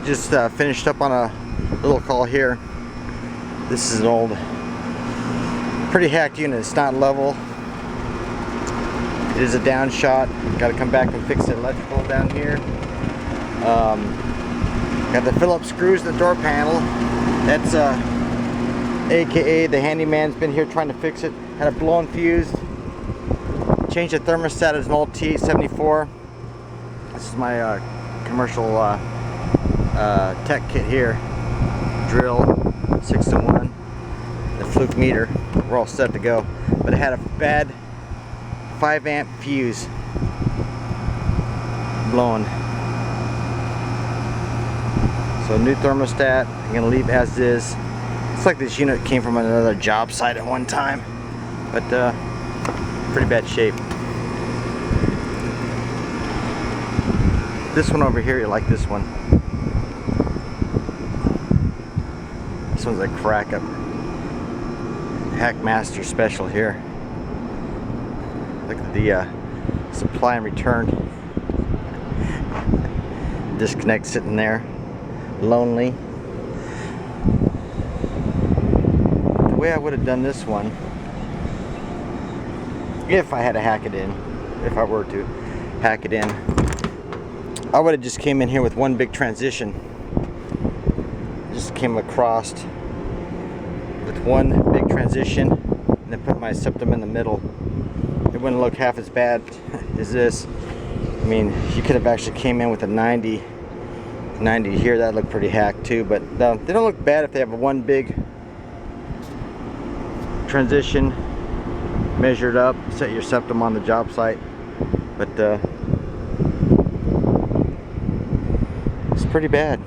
Just finished up on a little call here. This is an old, pretty hacked unit. It's not level. It is a down shot. Got to come back and fix the electrical down here. Got the Phillips screws in the door panel. That's AKA the handyman's been here trying to fix it. Had a blown fuse. Changed the thermostat as an old T74. This is my commercial tech kit here. Drill 6-to-1. The Hvac meter. We're all set to go. But it had a bad 5-amp fuse blown. So new thermostat. I'm gonna leave as is. It's like this unit came from another job site at one time, but pretty bad shape. This one over here, you like this one. This one's a crack up. Packmaster Special here. Look at the supply and return. Disconnect sitting there. Lonely. The way I would have done this one, if I had to hack it in, if I were to hack it in, I would have just came in here with one big transition. Just came across with one big transition and then put my septum in the middle. It wouldn't look half as bad as this. I mean, you could have actually came in with a 90 here. That looked pretty hacked too, but they don't look bad if they have one big transition measured up, set your septum on the job site. But it's pretty bad,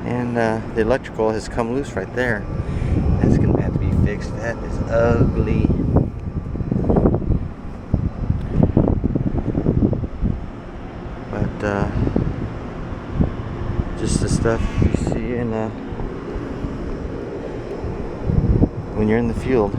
and the electrical has come loose right there. That's gonna have to be fixed. That is ugly. But just the stuff you see in when you're in the field.